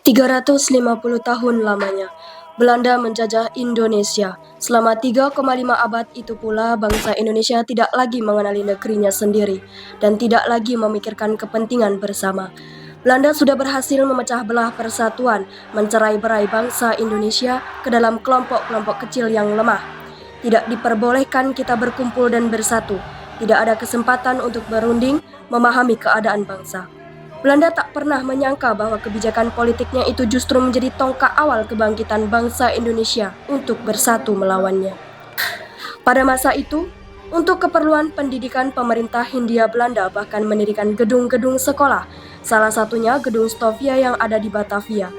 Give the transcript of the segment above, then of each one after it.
350 tahun lamanya, Belanda menjajah Indonesia. Selama 3,5 abad itu pula bangsa Indonesia tidak lagi mengenali negerinya sendiri dan tidak lagi memikirkan kepentingan bersama. Belanda sudah berhasil memecah belah persatuan, mencerai-berai bangsa Indonesia ke dalam kelompok-kelompok kecil yang lemah. Tidak diperbolehkan kita berkumpul dan bersatu. Tidak ada kesempatan untuk berunding, memahami keadaan bangsa. Belanda tak pernah menyangka bahwa kebijakan politiknya itu justru menjadi tonggak awal kebangkitan bangsa Indonesia untuk bersatu melawannya. Pada masa itu, untuk keperluan pendidikan pemerintah Hindia Belanda bahkan mendirikan gedung-gedung sekolah, salah satunya Gedung Stovia yang ada di Batavia.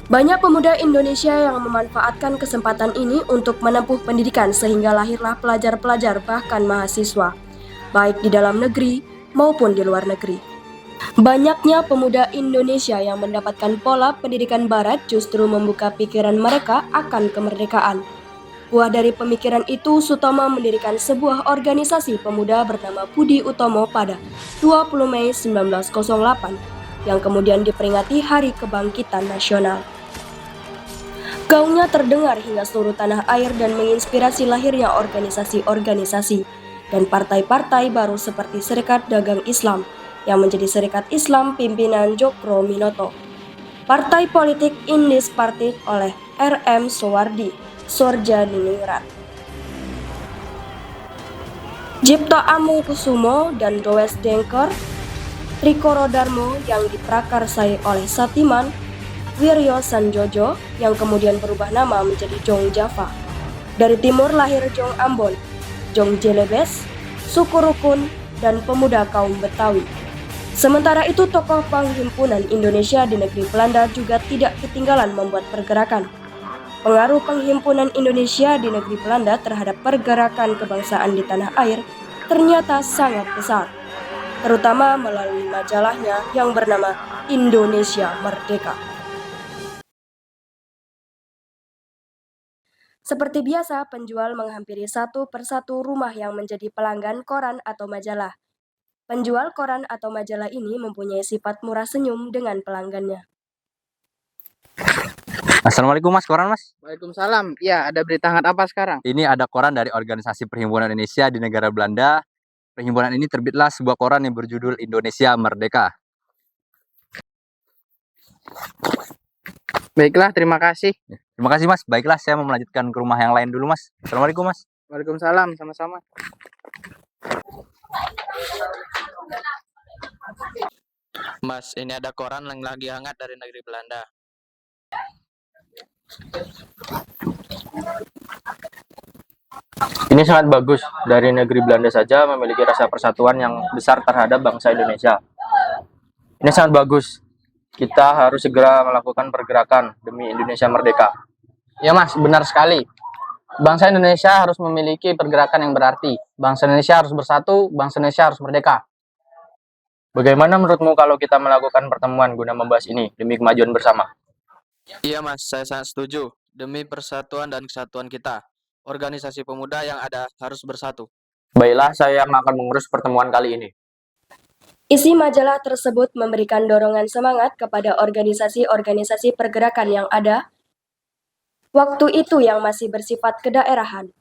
Banyak pemuda Indonesia yang memanfaatkan kesempatan ini untuk menempuh pendidikan sehingga lahirlah pelajar-pelajar bahkan mahasiswa, baik di dalam negeri maupun di luar negeri. Banyaknya pemuda Indonesia yang mendapatkan pola pendidikan barat justru membuka pikiran mereka akan kemerdekaan. Buah dari pemikiran itu, Sutomo mendirikan sebuah organisasi pemuda bernama Budi Utomo pada 20 Mei 1908 yang kemudian diperingati Hari Kebangkitan Nasional. Gaungnya terdengar hingga seluruh tanah air dan menginspirasi lahirnya organisasi-organisasi dan partai-partai baru seperti Serikat Dagang Islam yang menjadi Serikat Islam pimpinan Djokro Minoto. Partai politik Indis Party oleh R.M. Soewardi, Sorja Diningrat. Cipto Amungkusumo dan Dowes Dengker, Trikoro Darmo yang diprakarsai oleh Satiman, Wiryo Sanjojo yang kemudian berubah nama menjadi Jong Java. Dari timur lahir Jong Ambon, Jong Jelebes, suku Rukun, dan pemuda kaum Betawi. Sementara itu, tokoh penghimpunan Indonesia di negeri Belanda juga tidak ketinggalan membuat pergerakan. Pengaruh penghimpunan Indonesia di negeri Belanda terhadap pergerakan kebangsaan di tanah air ternyata sangat besar, terutama melalui majalahnya yang bernama Indonesia Merdeka. Seperti biasa, penjual menghampiri satu persatu rumah yang menjadi pelanggan koran atau majalah. Penjual koran atau majalah ini mempunyai sifat murah senyum dengan pelanggannya. Assalamualaikum Mas, koran Mas. Waalaikumsalam. Ya, ada berita hangat apa sekarang? Ini ada koran dari Organisasi Perhimpunan Indonesia di negara Belanda. Perhimpunan ini terbitlah sebuah koran yang berjudul Indonesia Merdeka. Baiklah, terima kasih. Terima kasih Mas. Baiklah, saya mau melanjutkan ke rumah yang lain dulu Mas. Assalamualaikum Mas. Waalaikumsalam, sama-sama. Mas, ini ada koran yang lagi hangat dari negeri Belanda. Ini sangat bagus. Dari negeri Belanda saja memiliki rasa persatuan yang besar terhadap bangsa Indonesia. Ini sangat bagus. Kita harus segera melakukan pergerakan demi Indonesia merdeka. Ya Mas, benar sekali. Bangsa Indonesia harus memiliki pergerakan yang berarti. Bangsa Indonesia harus bersatu, bangsa Indonesia harus merdeka. Bagaimana menurutmu kalau kita melakukan pertemuan guna membahas ini demi kemajuan bersama? Iya Mas, saya sangat setuju. Demi persatuan dan kesatuan kita, organisasi pemuda yang ada harus bersatu. Baiklah, saya yang akan mengurus pertemuan kali ini. Isi majalah tersebut memberikan dorongan semangat kepada organisasi-organisasi pergerakan yang ada waktu itu yang masih bersifat kedaerahan.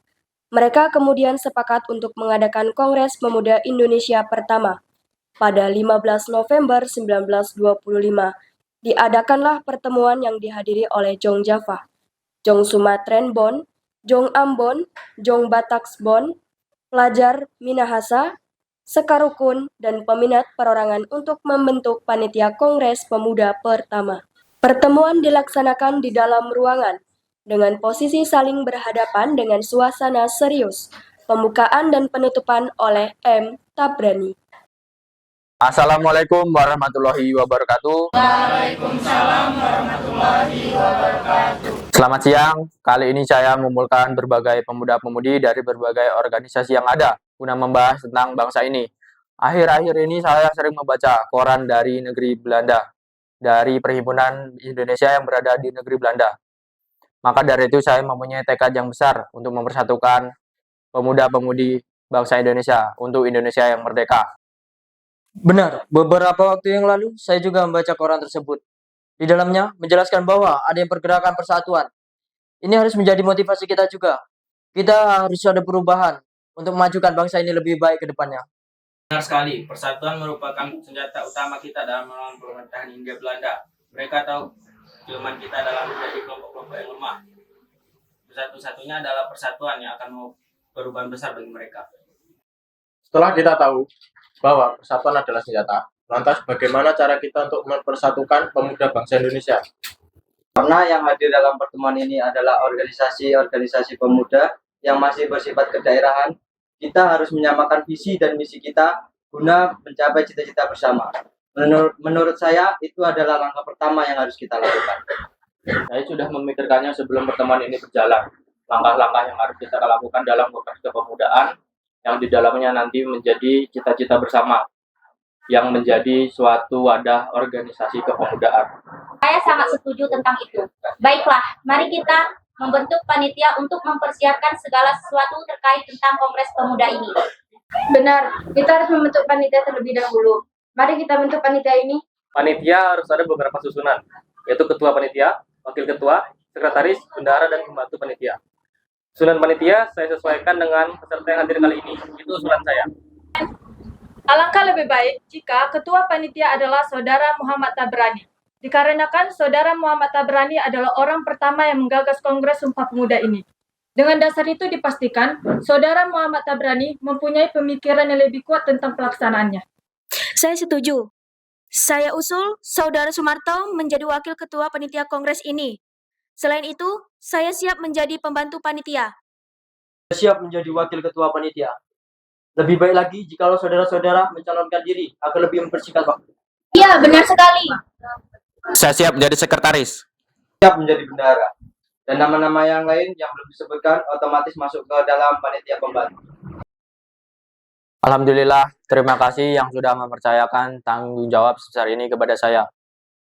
Mereka kemudian sepakat untuk mengadakan Kongres Pemuda Indonesia pertama. Pada 15 November 1925, diadakanlah pertemuan yang dihadiri oleh Jong Java, Jong Sumatren Bon, Jong Ambon, Jong Bataksbon, pelajar Minahasa, Sekarukun, dan peminat perorangan untuk membentuk panitia Kongres Pemuda pertama. Pertemuan dilaksanakan di dalam ruangan, dengan posisi saling berhadapan dengan suasana serius. Pembukaan dan penutupan oleh M. Tabrani. Assalamualaikum warahmatullahi wabarakatuh. Waalaikumsalam warahmatullahi wabarakatuh. Selamat siang. Kali ini saya mengumpulkan berbagai pemuda-pemudi dari berbagai organisasi yang ada guna membahas tentang bangsa ini. Akhir-akhir ini saya sering membaca koran dari negeri Belanda, dari Perhimpunan Indonesia yang berada di negeri Belanda. Maka dari itu saya mempunyai tekad yang besar untuk mempersatukan pemuda-pemudi bangsa Indonesia untuk Indonesia yang merdeka. Benar, beberapa waktu yang lalu saya juga membaca koran tersebut. Di dalamnya menjelaskan bahwa ada yang pergerakan persatuan. Ini harus menjadi motivasi kita juga. Kita harus ada perubahan untuk memajukan bangsa ini lebih baik ke depannya. Benar sekali, persatuan merupakan senjata utama kita dalam melawan pemerintahan Hindia Belanda. Mereka tahu kelemahan kita dalam menjadi kelompok-kelompok yang lemah. Satu-satunya adalah persatuan yang akan mau perubahan besar bagi mereka. Setelah kita tahu bahwa persatuan adalah senjata, lantas bagaimana cara kita untuk mempersatukan pemuda bangsa Indonesia? Karena yang hadir dalam pertemuan ini adalah organisasi-organisasi pemuda yang masih bersifat kedaerahan, kita harus menyamakan visi dan misi kita guna mencapai cita-cita bersama. Menurut saya, itu adalah langkah pertama yang harus kita lakukan. Saya sudah memikirkannya sebelum pertemuan ini berjalan. Langkah-langkah yang harus kita lakukan dalam kongres kepemudaan yang di dalamnya nanti menjadi cita-cita bersama yang menjadi suatu wadah organisasi kepemudaan. Saya sangat setuju tentang itu. Baiklah, mari kita membentuk panitia untuk mempersiapkan segala sesuatu terkait tentang Kongres Pemuda ini. Benar, kita harus membentuk panitia terlebih dahulu. Mari kita bentuk panitia ini. Panitia harus ada beberapa susunan, yaitu ketua panitia, wakil ketua, sekretaris, bendahara, dan pembantu panitia. Susunan panitia saya sesuaikan dengan peserta yang hadir kali ini. Itu usulan saya. Alangkah lebih baik jika ketua panitia adalah Saudara Muhammad Tabrani. Dikarenakan Saudara Muhammad Tabrani adalah orang pertama yang menggagas Kongres Sumpah Pemuda ini. Dengan dasar itu dipastikan, Saudara Muhammad Tabrani mempunyai pemikiran yang lebih kuat tentang pelaksanaannya. Saya setuju. Saya usul Saudara Sumarto menjadi wakil ketua panitia kongres ini. Selain itu, saya siap menjadi pembantu panitia. Siap menjadi wakil ketua panitia. Lebih baik lagi jikalau saudara-saudara mencalonkan diri agar lebih mempersingkat waktu. Iya, benar sekali. Saya siap menjadi sekretaris. Siap menjadi bendahara. Dan nama-nama yang lain yang belum disebutkan otomatis masuk ke dalam panitia pembantu. Alhamdulillah, terima kasih yang sudah mempercayakan tanggung jawab sebesar ini kepada saya.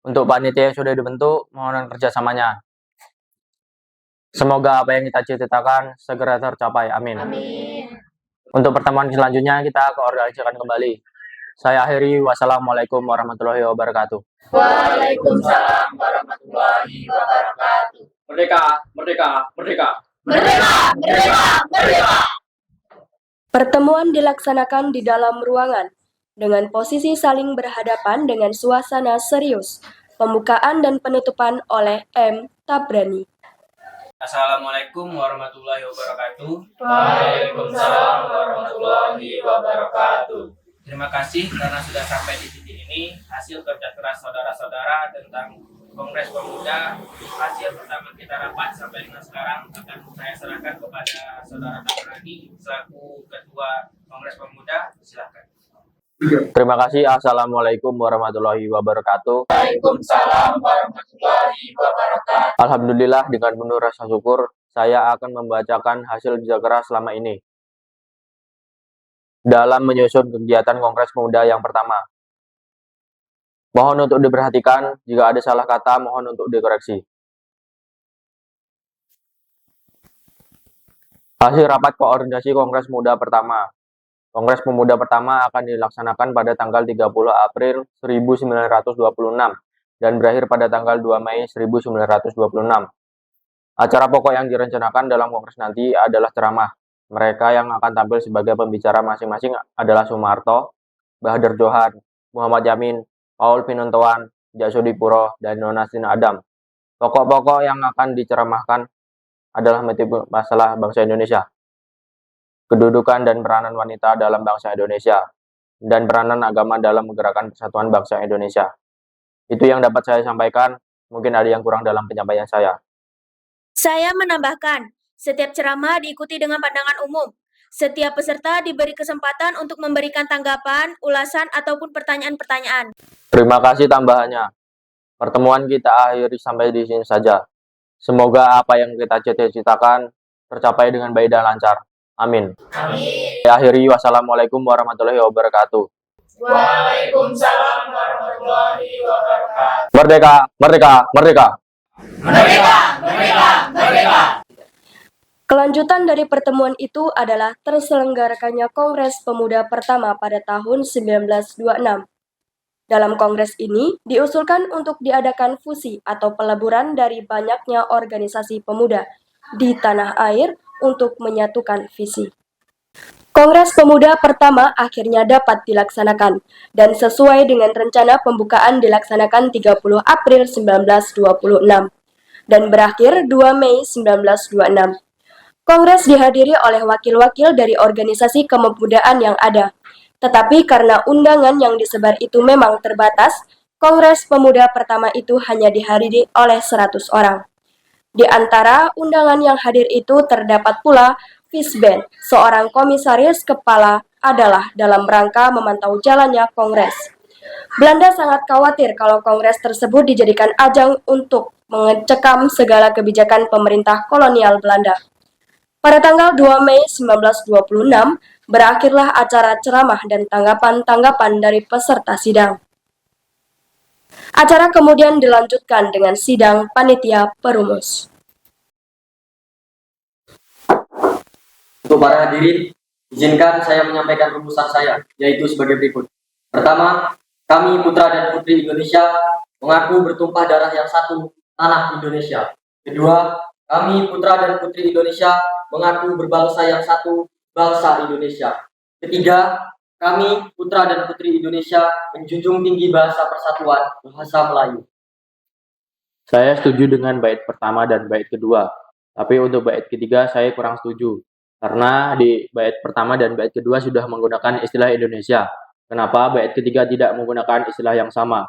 Untuk panitia yang sudah dibentuk, mohon kerjasamanya. Semoga apa yang kita cita-citakan segera tercapai. Amin. Amin. Untuk pertemuan selanjutnya kita koordinasikan kembali. Saya akhiri. Wassalamualaikum warahmatullahi wabarakatuh. Waalaikumsalam warahmatullahi wabarakatuh. Merdeka, merdeka, merdeka. Merdeka, merdeka, merdeka. Pertemuan dilaksanakan di dalam ruangan dengan posisi saling berhadapan dengan suasana serius. Pembukaan dan penutupan oleh M. Tabrani. Assalamualaikum warahmatullahi wabarakatuh. Waalaikumsalam warahmatullahi wabarakatuh. Terima kasih karena sudah sampai di titik ini. Hasil kerja keras saudara-saudara tentang Kongres Pemuda, hasil pertama kita rapat sampai dengan sekarang akan saya serahkan kepada Saudara Tabrani selaku Ketua Kongres Pemuda. Silakan. Terima kasih. Assalamualaikum warahmatullahi wabarakatuh. Waalaikumsalam warahmatullahi wabarakatuh. Alhamdulillah, dengan penuh rasa syukur, saya akan membacakan hasil kerja keras selama ini dalam menyusun kegiatan Kongres Pemuda yang pertama. Mohon untuk diperhatikan, jika ada salah kata, mohon untuk dikoreksi. Hasil rapat koordinasi Kongres Pemuda pertama. Kongres Pemuda pertama akan dilaksanakan pada tanggal 30 April 1926 dan berakhir pada tanggal 2 Mei 1926. Acara pokok yang direncanakan dalam kongres nanti adalah ceramah. Mereka yang akan tampil sebagai pembicara masing-masing adalah Sumarto, Bahadur Johan, Muhammad Yamin, Paul Pinontoan, Jasudipuro, dan Nonasin Adam. Pokok-pokok yang akan diceramahkan adalah masalah bangsa Indonesia, kedudukan dan peranan wanita dalam bangsa Indonesia, dan peranan agama dalam menggerakkan persatuan bangsa Indonesia. Itu yang dapat saya sampaikan, mungkin ada yang kurang dalam penyampaian saya. Saya menambahkan, setiap ceramah diikuti dengan pandangan umum. Setiap peserta diberi kesempatan untuk memberikan tanggapan, ulasan, ataupun pertanyaan-pertanyaan. Terima kasih tambahannya. Pertemuan kita akhiri sampai di sini saja. Semoga apa yang kita cita-citakan tercapai dengan baik dan lancar. Amin. Amin. Saya akhiri. Wassalamualaikum warahmatullahi wabarakatuh. Waalaikumsalam warahmatullahi wabarakatuh. Merdeka, merdeka, merdeka. Merdeka, merdeka, merdeka. Kelanjutan dari pertemuan itu adalah terselenggarakannya Kongres Pemuda pertama pada tahun 1926. Dalam kongres ini diusulkan untuk diadakan fusi atau peleburan dari banyaknya organisasi pemuda di tanah air untuk menyatukan visi. Kongres Pemuda pertama akhirnya dapat dilaksanakan dan sesuai dengan rencana pembukaan dilaksanakan 30 April 1926 dan berakhir 2 Mei 1926. Kongres dihadiri oleh wakil-wakil dari organisasi kepemudaan yang ada. Tetapi karena undangan yang disebar itu memang terbatas, Kongres Pemuda pertama itu hanya dihadiri oleh 100 orang. Di antara undangan yang hadir itu terdapat pula Visben, seorang komisaris kepala adalah dalam rangka memantau jalannya Kongres. Belanda sangat khawatir kalau Kongres tersebut dijadikan ajang untuk mengecekam segala kebijakan pemerintah kolonial Belanda. Pada tanggal 2 Mei 1926, berakhirlah acara ceramah dan tanggapan-tanggapan dari peserta sidang. Acara kemudian dilanjutkan dengan sidang panitia perumus. Untuk para hadirin, izinkan saya menyampaikan rumusan saya, yaitu sebagai berikut. Pertama, kami putra dan putri Indonesia mengaku bertumpah darah yang satu, tanah Indonesia. Kedua, kami putra dan putri Indonesia mengaku berbangsa yang satu, bangsa Indonesia. Ketiga, kami putra dan putri Indonesia menjunjung tinggi bahasa persatuan, bahasa Melayu. Saya setuju dengan bait pertama dan bait kedua, tapi untuk bait ketiga saya kurang setuju. Karena di bait pertama dan bait kedua sudah menggunakan istilah Indonesia. Kenapa bait ketiga tidak menggunakan istilah yang sama?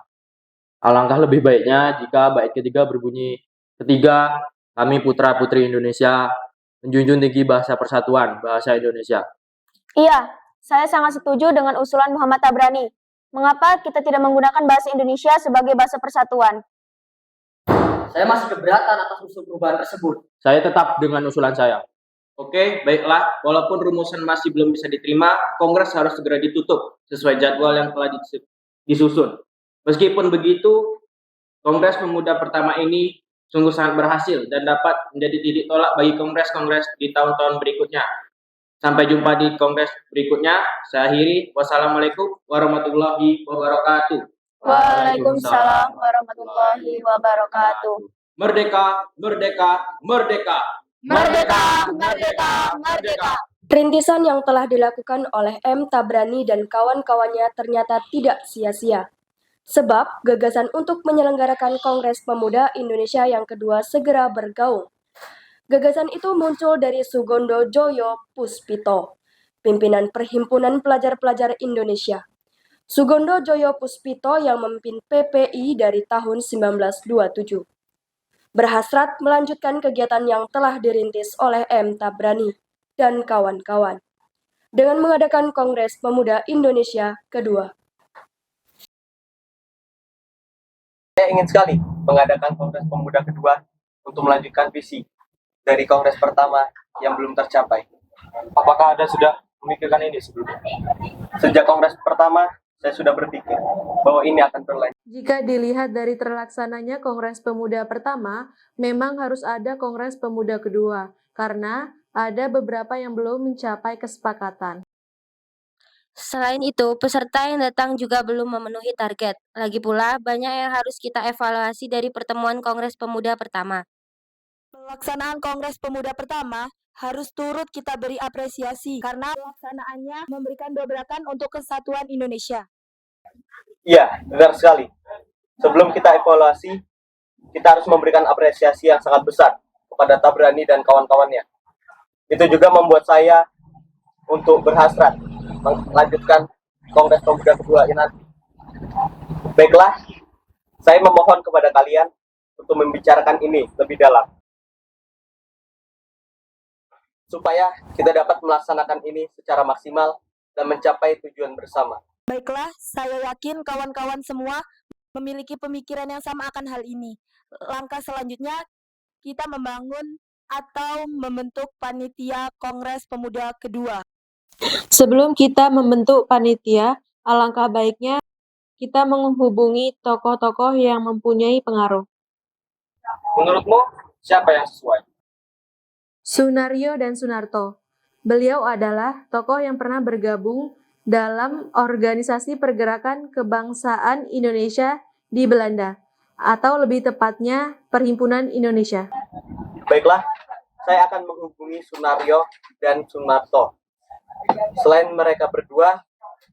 Alangkah lebih baiknya jika bait ketiga berbunyi, ketiga, kami putra-putri Indonesia menjunjung tinggi bahasa persatuan, bahasa Indonesia. Iya, saya sangat setuju dengan usulan Muhammad Tabrani. Mengapa kita tidak menggunakan bahasa Indonesia sebagai bahasa persatuan? Saya masih keberatan atas usul perubahan tersebut. Saya tetap dengan usulan saya. Oke, baiklah. Walaupun rumusan masih belum bisa diterima, Kongres harus segera ditutup sesuai jadwal yang telah disusun. Meskipun begitu, Kongres Pemuda pertama ini sungguh sangat berhasil dan dapat menjadi titik tolak bagi kongres-kongres di tahun-tahun berikutnya. Sampai jumpa di kongres berikutnya. Saya akhiri. Wassalamualaikum warahmatullahi wabarakatuh. Waalaikumsalam warahmatullahi wabarakatuh. Merdeka, merdeka, merdeka. Merdeka, merdeka, merdeka. Rintisan yang telah dilakukan oleh M. Tabrani dan kawan-kawannya ternyata tidak sia-sia. Sebab gagasan untuk menyelenggarakan Kongres Pemuda Indonesia yang kedua segera bergaung. Gagasan itu muncul dari Sugondo Joyo Puspito, pimpinan Perhimpunan Pelajar-Pelajar Indonesia. Sugondo Joyo Puspito yang memimpin PPI dari tahun 1927. Berhasrat melanjutkan kegiatan yang telah dirintis oleh M. Tabrani dan kawan-kawan dengan mengadakan Kongres Pemuda Indonesia kedua. Saya ingin sekali mengadakan Kongres Pemuda kedua untuk melanjutkan visi dari Kongres pertama yang belum tercapai. Apakah Anda sudah memikirkan ini sebelumnya? Sejak Kongres pertama, saya sudah berpikir bahwa ini akan berlanjut. Jika dilihat dari terlaksananya Kongres Pemuda pertama, memang harus ada Kongres Pemuda kedua, karena ada beberapa yang belum mencapai kesepakatan. Selain itu, peserta yang datang juga belum memenuhi target. Lagi pula, banyak yang harus kita evaluasi dari pertemuan Kongres Pemuda pertama. Pelaksanaan Kongres Pemuda pertama harus turut kita beri apresiasi karena pelaksanaannya memberikan dobrakan untuk kesatuan Indonesia. Iya, benar sekali. Sebelum kita evaluasi, kita harus memberikan apresiasi yang sangat besar kepada Tabrani dan kawan-kawannya. Itu juga membuat saya untuk berhasrat melanjutkan Kongres Pemuda kedua ini nanti. Baiklah, saya memohon kepada kalian untuk membicarakan ini lebih dalam, supaya kita dapat melaksanakan ini secara maksimal dan mencapai tujuan bersama. Baiklah, saya yakin kawan-kawan semua memiliki pemikiran yang sama akan hal ini. Langkah selanjutnya, kita membangun atau membentuk panitia Kongres Pemuda kedua. Sebelum kita membentuk panitia, alangkah baiknya kita menghubungi tokoh-tokoh yang mempunyai pengaruh. Menurutmu, siapa yang sesuai? Sunario dan Sunarto. Beliau adalah tokoh yang pernah bergabung dalam Organisasi Pergerakan Kebangsaan Indonesia di Belanda, atau lebih tepatnya Perhimpunan Indonesia. Baiklah, saya akan menghubungi Sunario dan Sunarto. Selain mereka berdua,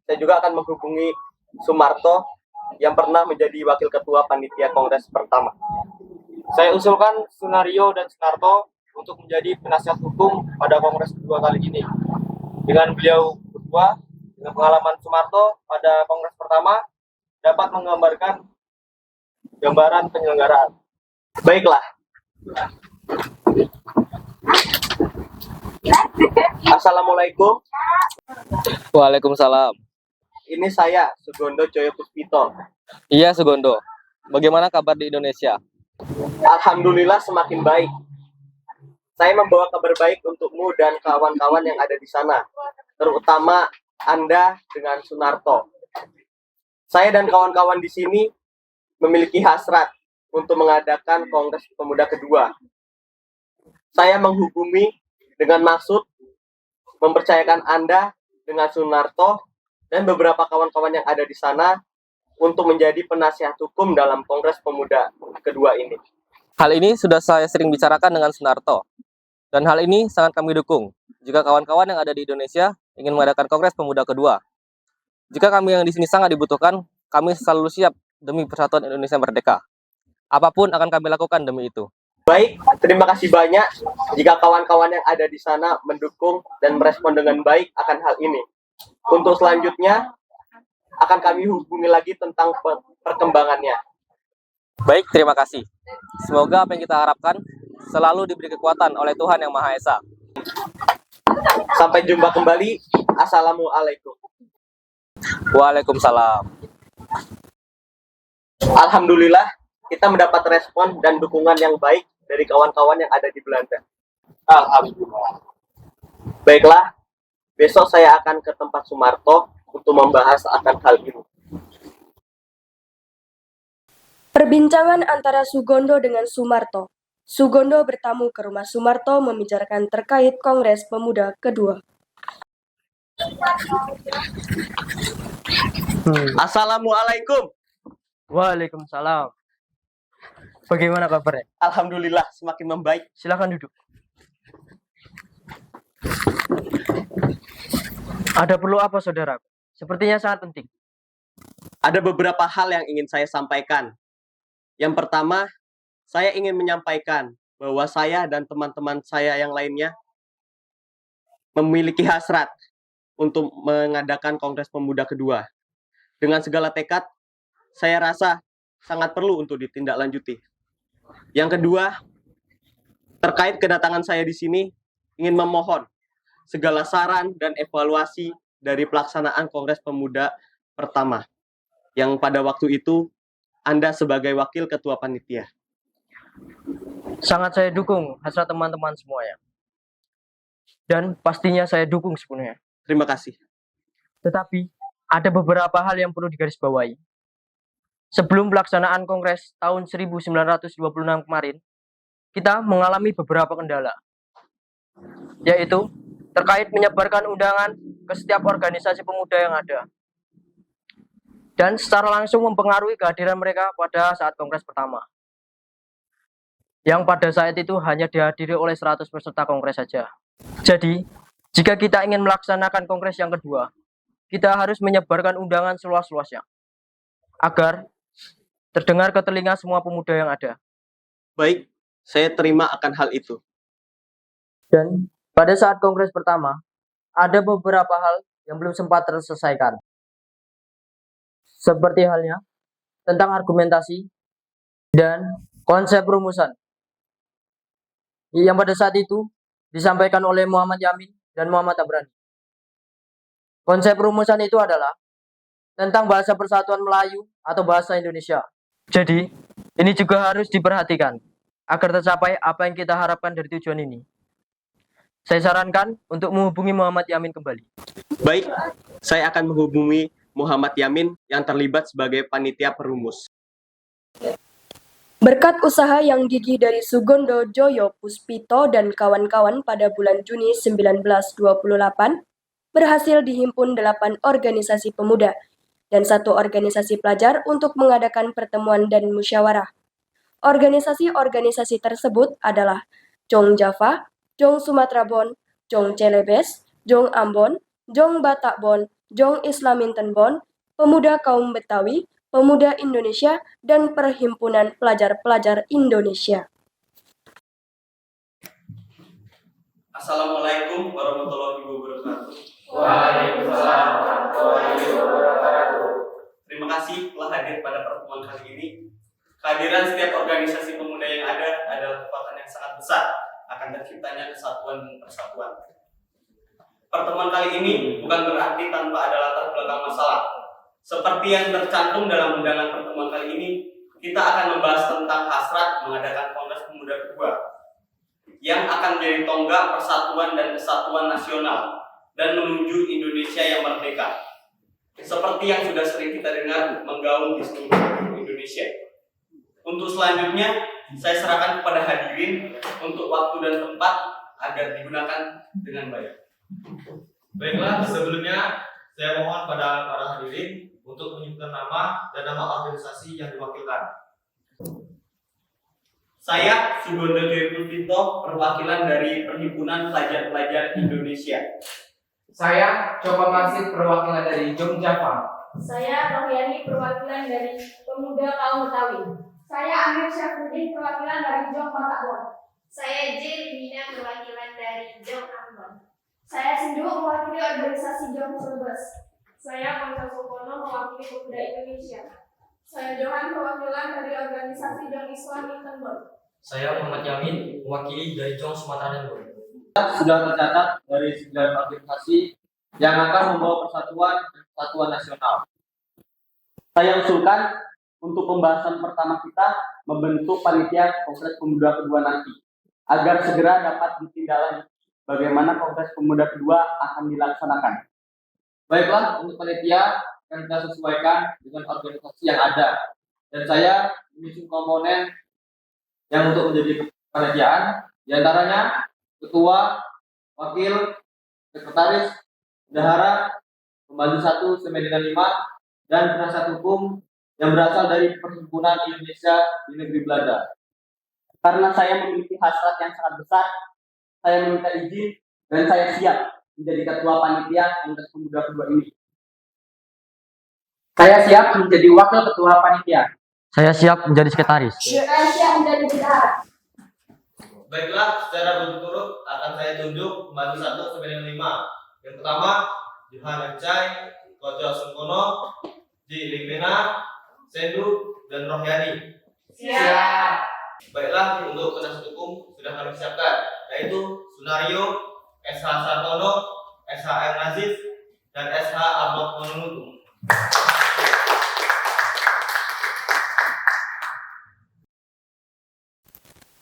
saya juga akan menghubungi Sumarto yang pernah menjadi wakil ketua panitia kongres pertama. Saya usulkan Sunario dan Sunarto untuk menjadi penasihat hukum pada kongres kedua kali ini. Dengan beliau berdua, dengan pengalaman Sumarto pada kongres pertama, dapat menggambarkan gambaran penyelenggaraan. Baiklah. Assalamualaikum. Waalaikumsalam. Ini saya, Sugondo Joyo Puspito. Iya, Sugondo. Bagaimana kabar di Indonesia? Alhamdulillah semakin baik. Saya membawa kabar baik untukmu dan kawan-kawan yang ada di sana, terutama Anda dengan Sunarto. Saya dan kawan-kawan di sini memiliki hasrat untuk mengadakan Kongres Pemuda kedua. Saya menghubungi dengan maksud mempercayakan Anda dengan Sunarto dan beberapa kawan-kawan yang ada di sana untuk menjadi penasihat hukum dalam Kongres Pemuda kedua ini. Hal ini sudah saya sering bicarakan dengan Sunarto. Dan hal ini sangat kami dukung jika kawan-kawan yang ada di Indonesia ingin mengadakan Kongres Pemuda kedua. Jika kami yang di sini sangat dibutuhkan, kami selalu siap demi persatuan Indonesia merdeka. Apapun akan kami lakukan demi itu. Baik, terima kasih banyak jika kawan-kawan yang ada di sana mendukung dan merespon dengan baik akan hal ini. Untuk selanjutnya, akan kami hubungi lagi tentang perkembangannya. Baik, terima kasih. Semoga apa yang kita harapkan selalu diberi kekuatan oleh Tuhan Yang Maha Esa. Sampai jumpa kembali. Assalamualaikum. Waalaikumsalam. Alhamdulillah, kita mendapat respon dan dukungan yang baik dari kawan-kawan yang ada di Belanda. Alhamdulillah. Baiklah, besok saya akan ke tempat Sumarto untuk membahas akan hal ini. Perbincangan antara Sugondo dengan Sumarto. Sugondo bertamu ke rumah Sumarto membicarakan terkait Kongres Pemuda kedua. Assalamualaikum. Waalaikumsalam. Bagaimana kabarnya? Alhamdulillah, semakin membaik. Silakan duduk. Ada perlu apa, saudara? Sepertinya sangat penting. Ada beberapa hal yang ingin saya sampaikan. Yang pertama, saya ingin menyampaikan bahwa saya dan teman-teman saya yang lainnya memiliki hasrat untuk mengadakan Kongres Pemuda kedua. Dengan segala tekad, saya rasa sangat perlu untuk ditindaklanjuti. Yang kedua, terkait kedatangan saya di sini, ingin memohon segala saran dan evaluasi dari pelaksanaan Kongres Pemuda pertama, yang pada waktu itu Anda sebagai wakil ketua panitia. Sangat saya dukung hasrat teman-teman semuanya. Dan pastinya saya dukung sepenuhnya. Terima kasih. Tetapi, ada beberapa hal yang perlu digarisbawahi. Sebelum pelaksanaan Kongres tahun 1926 kemarin, kita mengalami beberapa kendala. Yaitu, terkait menyebarkan undangan ke setiap organisasi pemuda yang ada. Dan secara langsung mempengaruhi kehadiran mereka pada saat Kongres pertama. Yang pada saat itu hanya dihadiri oleh 100 peserta Kongres saja. Jadi, jika kita ingin melaksanakan Kongres yang kedua, kita harus menyebarkan undangan seluas-luasnya. Agar terdengar ke telinga semua pemuda yang ada. Baik, saya terima akan hal itu. Dan pada saat Kongres pertama, ada beberapa hal yang belum sempat terselesaikan. Seperti halnya tentang argumentasi dan konsep rumusan. Yang pada saat itu disampaikan oleh Muhammad Yamin dan Muhammad Tabrani. Konsep rumusan itu adalah tentang bahasa persatuan Melayu atau bahasa Indonesia. Jadi, ini juga harus diperhatikan agar tercapai apa yang kita harapkan dari tujuan ini. Saya sarankan untuk menghubungi Muhammad Yamin kembali. Baik, saya akan menghubungi Muhammad Yamin yang terlibat sebagai panitia perumus. Berkat usaha yang gigih dari Sugondo Joyo Puspito dan kawan-kawan pada bulan Juni 1928, berhasil dihimpun 8 organisasi pemuda dan 1 organisasi pelajar untuk mengadakan pertemuan dan musyawarah. Organisasi-organisasi tersebut adalah Jong Java, Jong Sumatera Bon, Jong Celebes, Jong Ambon, Jong Batak Bon, Jong Islaminten Bon, Pemuda Kaum Betawi, Pemuda Indonesia, dan Perhimpunan Pelajar-Pelajar Indonesia. Assalamualaikum warahmatullahi wabarakatuh. Waalaikumsalam warahmatullahi wabarakatuh. Terima kasih telah hadir pada pertemuan kali ini. Kehadiran setiap organisasi pemuda yang ada adalah kekuatan yang sangat besar akan terciptanya kesatuan dan persatuan. Pertemuan kali ini bukan berarti tanpa ada latar belakang masalah. Seperti yang tercantum dalam undangan pertemuan kali ini, kita akan membahas tentang hasrat mengadakan Kongres Pemuda kedua yang akan menjadi tonggak persatuan dan kesatuan nasional dan menuju Indonesia yang merdeka. Seperti yang sudah sering kita dengar menggaung di seluruh Indonesia. Untuk selanjutnya, saya serahkan kepada hadirin untuk waktu dan tempat agar digunakan dengan baik. Baiklah, sebelumnya saya mohon pada para hadirin untuk menyebutkan nama dan nama organisasi yang diwakilkan. Saya Sugondo Joy Putito, perwakilan dari Perhimpunan Pelajar-Pelajar Indonesia. Saya Coba Masih, perwakilan dari Jong Java. Saya Rohyani, perwakilan dari Pemuda Kaum Betawi. Saya Amir Syafruddin, perwakilan dari Jong Batak Bon. Saya J. Limina, perwakilan dari Jong Ambon. Saya Sindu, mewakili organisasi Jong Celebes. Saya Konco Sukono, mewakili Pemuda Indonesia. Saya Johan, perwakilan dari organisasi Jong Islam Bon. Saya Muhammad Yamin, mewakili dari Jong Sumatera Bon. Sudah tercatat dari 9 organisasi yang akan membawa persatuan dan kesatuan nasional. Saya usulkan untuk pembahasan pertama kita membentuk panitia Kongres Pemuda kedua nanti, agar segera dapat ditindaklanjuti bagaimana Kongres Pemuda kedua akan dilaksanakan. Baiklah, untuk panitia akan kita sesuaikan dengan organisasi yang ada, dan saya menyusun komponen yang untuk menjadi kepanitiaan, diantaranya ketua, wakil, sekretaris, bendahara, pembantu 1 sampai dengan 5, dan penasihat hukum yang berasal dari Perhimpunan Indonesia di Negeri Belanda. Karena saya memiliki hasrat yang sangat besar, saya meminta izin dan saya siap menjadi ketua panitia Kongres Pemuda kedua ini. Saya siap menjadi wakil ketua panitia. Saya siap menjadi sekretaris. Saya siap menjadi bendahara. Baiklah, secara berturut akan saya tunjuk pembantu 1 sampai dengan 5. Yang pertama, Johan Acai, Koco Sungkono, J. Limena, Sendu, dan Rohyani. Siap. Baiklah, untuk penasihat hukum sudah kami siapkan, yaitu Sunario, SH Sartono, SH M. Nazif, dan SH Ahmad Monunutu.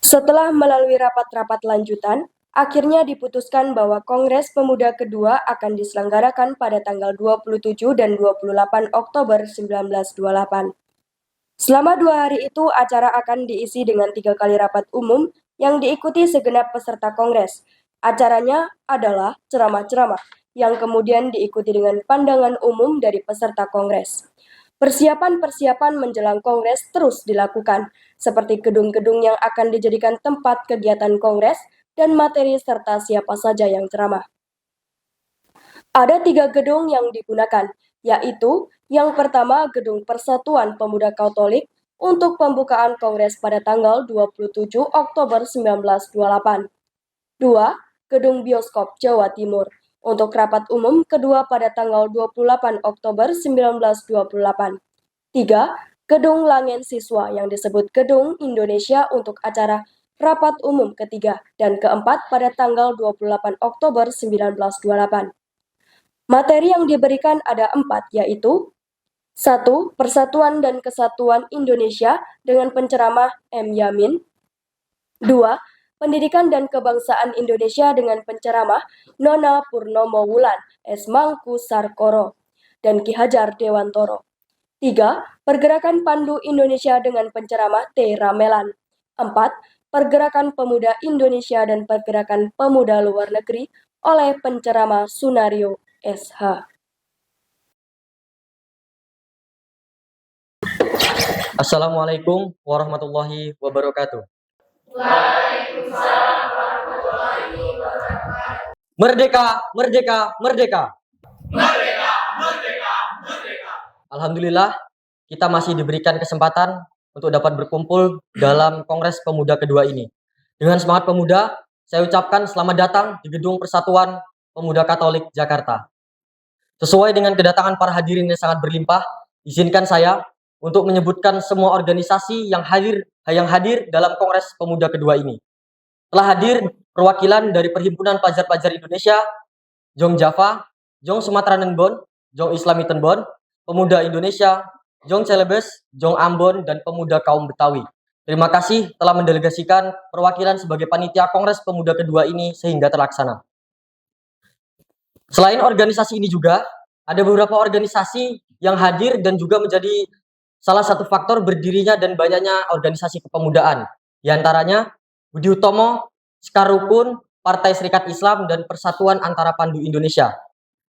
Setelah melalui rapat-rapat lanjutan, akhirnya diputuskan bahwa Kongres Pemuda kedua akan diselenggarakan pada tanggal 27 dan 28 Oktober 1928. Selama 2 hari itu, acara akan diisi dengan 3 kali rapat umum yang diikuti segenap peserta Kongres. Acaranya adalah ceramah-ceramah, yang kemudian diikuti dengan pandangan umum dari peserta Kongres. Persiapan-persiapan menjelang Kongres terus dilakukan, seperti gedung-gedung yang akan dijadikan tempat kegiatan Kongres dan materi serta siapa saja yang ceramah. Ada 3 gedung yang digunakan, yaitu yang pertama Gedung Persatuan Pemuda Katolik untuk pembukaan Kongres pada tanggal 27 Oktober 1928. 2. Gedung Bioskop Jawa Timur untuk rapat umum kedua pada tanggal 28 Oktober 1928. 3. Gedung Langen Siswa yang disebut Gedung Indonesia untuk acara rapat umum ketiga dan keempat pada tanggal 28 Oktober 1928. Materi yang diberikan ada 4, yaitu 1. Persatuan dan Kesatuan Indonesia dengan penceramah M. Yamin. 2. Pendidikan dan Kebangsaan Indonesia dengan penceramah Nona Purnomo Wulan, S. Mangku Sarkoro, dan Ki Hajar Dewantoro. 3. Pergerakan Pandu Indonesia dengan penceramah T. Ramelan. 4. Pergerakan Pemuda Indonesia dan Pergerakan Pemuda Luar Negeri oleh penceramah Sunario. SH. Assalamualaikum warahmatullahi wabarakatuh. Waalaikumsalam warahmatullahi wabarakatuh. Merdeka, merdeka, merdeka. Merdeka, merdeka, merdeka. Alhamdulillah, kita masih diberikan kesempatan untuk dapat berkumpul dalam Kongres Pemuda kedua ini. Dengan semangat pemuda, saya ucapkan selamat datang di Gedung Persatuan Pemuda Katolik Jakarta. Sesuai dengan kedatangan para hadirin yang sangat berlimpah, izinkan saya untuk menyebutkan semua organisasi yang hadir dalam Kongres Pemuda kedua ini. Telah hadir perwakilan dari Perhimpunan Pelajar-Pelajar Indonesia, Jong Java, Jong Sumatera Nenbon, Jong Islami Tenbon, Pemuda Indonesia, Jong Celebes, Jong Ambon, dan Pemuda Kaum Betawi. Terima kasih telah mendelegasikan perwakilan sebagai panitia Kongres Pemuda kedua ini sehingga terlaksana. Selain organisasi ini juga, ada beberapa organisasi yang hadir dan juga menjadi salah satu faktor berdirinya dan banyaknya organisasi kepemudaan. Di antaranya Budi Utomo, Sekar Rukun, Partai Serikat Islam, dan Persatuan Antara Pandu Indonesia.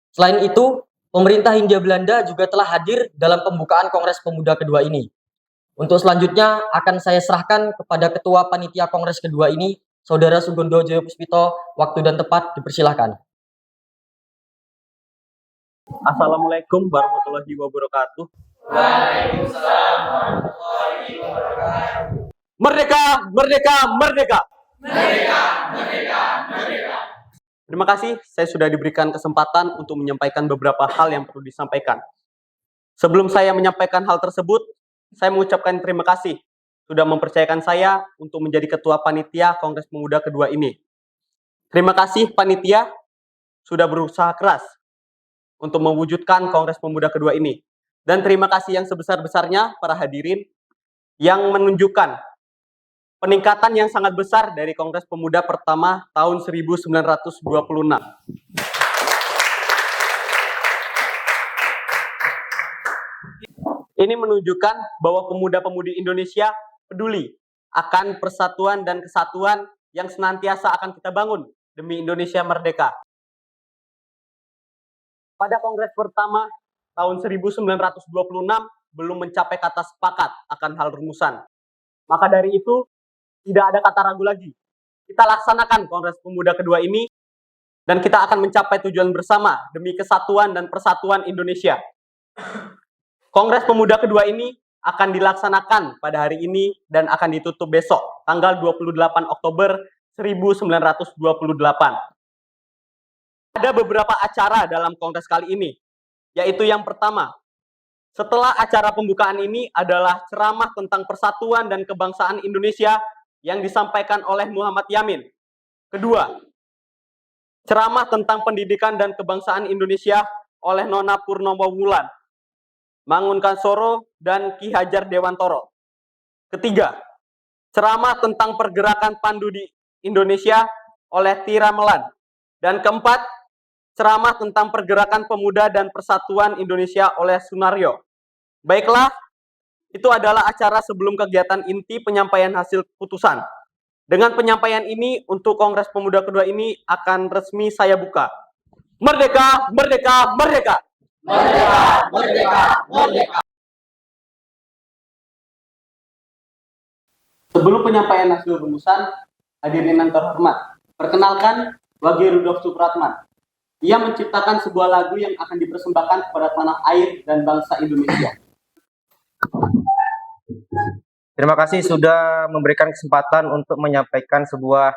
Selain itu, pemerintah Hindia Belanda juga telah hadir dalam pembukaan Kongres Pemuda kedua ini. Untuk selanjutnya akan saya serahkan kepada Ketua Panitia Kongres kedua ini, Saudara Sugondo Joyo Puspito. Waktu dan tempat dipersilahkan. Assalamualaikum warahmatullahi wabarakatuh. Waalaikumsalam warahmatullahi wabarakatuh. Merdeka, merdeka, merdeka. Merdeka, merdeka, merdeka. Terima kasih, saya sudah diberikan kesempatan untuk menyampaikan beberapa hal yang perlu disampaikan. Sebelum saya menyampaikan hal tersebut, saya mengucapkan terima kasih sudah mempercayakan saya untuk menjadi Ketua Panitia Kongres Pemuda kedua ini. Terima kasih panitia sudah berusaha keras untuk mewujudkan Kongres Pemuda kedua ini. Dan terima kasih yang sebesar-besarnya para hadirin yang menunjukkan peningkatan yang sangat besar dari Kongres Pemuda pertama tahun 1926. Ini menunjukkan bahwa pemuda-pemudi Indonesia peduli akan persatuan dan kesatuan yang senantiasa akan kita bangun demi Indonesia merdeka. Pada Kongres pertama tahun 1926 belum mencapai kata sepakat akan hal rumusan. Maka dari itu, tidak ada kata ragu lagi. Kita laksanakan Kongres Pemuda kedua ini dan kita akan mencapai tujuan bersama demi kesatuan dan persatuan Indonesia. Kongres Pemuda kedua ini akan dilaksanakan pada hari ini dan akan ditutup besok, tanggal 28 Oktober 1928. Ada beberapa acara dalam Kongres kali ini, yaitu yang pertama, setelah acara pembukaan ini adalah ceramah tentang persatuan dan kebangsaan Indonesia yang disampaikan oleh Muhammad Yamin. Kedua, ceramah tentang pendidikan dan kebangsaan Indonesia oleh Nona Purnomo Wulan, Mangunkan Soro, dan Ki Hajar Dewantoro. Ketiga, ceramah tentang pergerakan Pandu di Indonesia oleh Tira Melan. Dan keempat, ceramah tentang pergerakan pemuda dan persatuan Indonesia oleh Sunaryo. Baiklah, itu adalah acara sebelum kegiatan inti penyampaian hasil putusan. Dengan penyampaian ini, untuk Kongres Pemuda kedua ini akan resmi saya buka. Merdeka, merdeka, merdeka! Merdeka, merdeka, merdeka. Sebelum penyampaian hasil rumusan, hadirin yang terhormat, perkenalkan Wage Rudolf Supratman. Ia menciptakan sebuah lagu yang akan dipersembahkan kepada tanah air dan bangsa Indonesia. Terima kasih sudah memberikan kesempatan untuk menyampaikan sebuah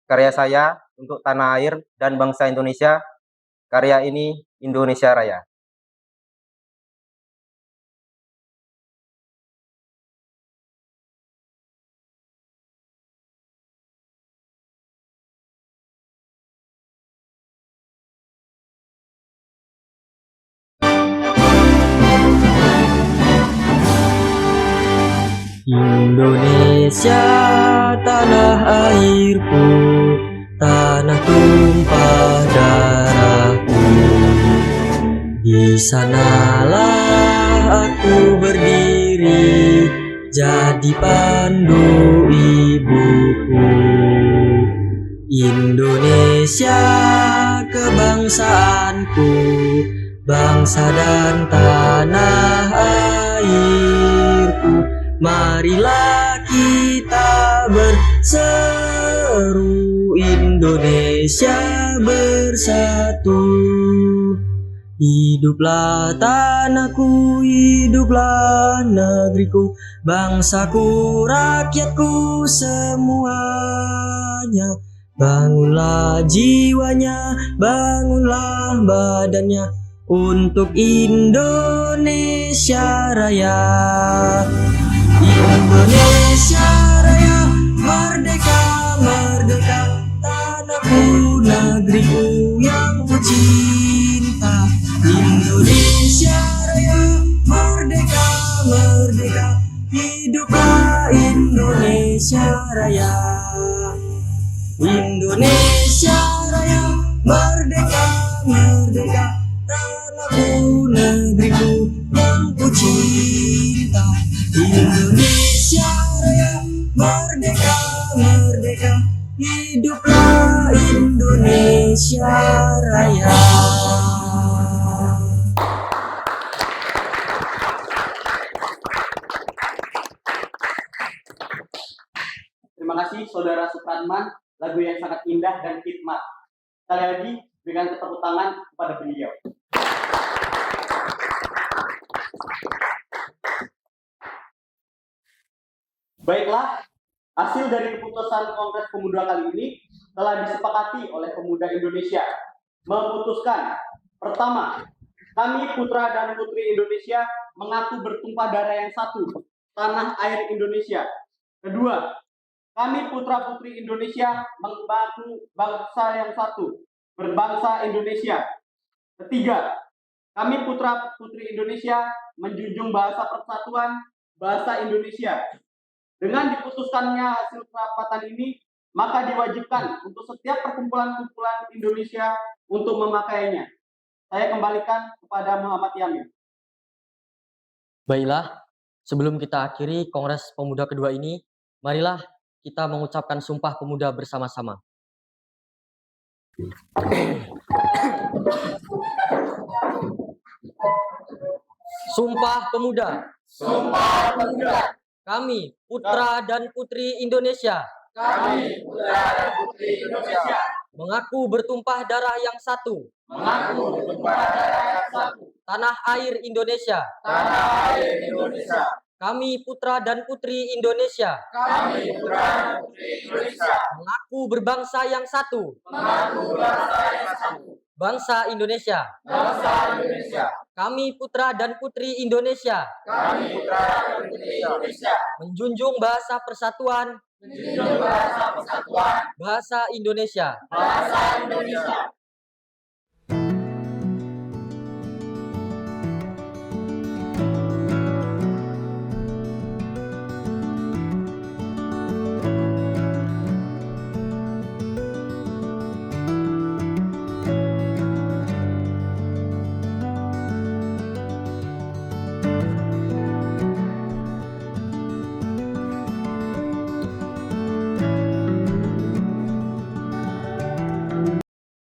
karya saya untuk tanah air dan bangsa Indonesia. Karya ini Indonesia Raya. Indonesia tanah airku, tanah tumpah darahku. Di sanalah aku berdiri, jadi pandu ibuku. Indonesia kebangsaanku, bangsa dan tanah airku. Marilah kita berseru, Indonesia bersatu. Hiduplah tanahku, hiduplah negeriku, bangsaku, rakyatku semuanya. Bangunlah jiwanya, bangunlah badannya untuk Indonesia Raya. Indonesia Raya, merdeka, merdeka, tanahku, negeriku yang ku cinta. Indonesia Raya, merdeka, merdeka, hiduplah Indonesia Raya. Indonesia Raya, merdeka, merdeka, tanahku, negeriku yang ku cinta. Indonesia Raya, merdeka, merdeka, hiduplah Indonesia Raya. Terima kasih Saudara Supratman, lagu yang sangat indah dan hikmat. Sekali lagi berikan tepuk tangan kepada beliau. Baiklah, hasil dari keputusan Kongres Pemuda kali ini telah disepakati oleh pemuda Indonesia. Memutuskan, pertama, kami putra dan putri Indonesia mengaku bertumpah darah yang satu, tanah air Indonesia. Kedua, kami putra-putri Indonesia mengaku bangsa yang satu, berbangsa Indonesia. Ketiga, kami putra-putri Indonesia menjunjung bahasa persatuan, bahasa Indonesia. Dengan diputuskannya hasil kerapatan ini, maka diwajibkan untuk setiap perkumpulan-kumpulan Indonesia untuk memakainya. Saya kembalikan kepada Muhammad Yamin. Baiklah, sebelum kita akhiri Kongres Pemuda kedua ini, marilah kita mengucapkan Sumpah Pemuda bersama-sama. Sumpah Pemuda. Sumpah Pemuda. Kami, putra dan putri Indonesia, Kami, putra dan putri Indonesia, mengaku bertumpah darah yang satu, mengaku bertumpah darah yang satu, tanah air Indonesia. tanah air Indonesia. Kami, putra dan putri Indonesia, Kami, putra dan putri Indonesia, mengaku berbangsa yang satu, mengaku bangsa yang satu, bangsa Indonesia. bangsa Indonesia. Kami, putra dan putri Indonesia, Kami, putra dan putri Indonesia, menjunjung bahasa persatuan, menjunjung bahasa persatuan, bahasa Indonesia. bahasa Indonesia.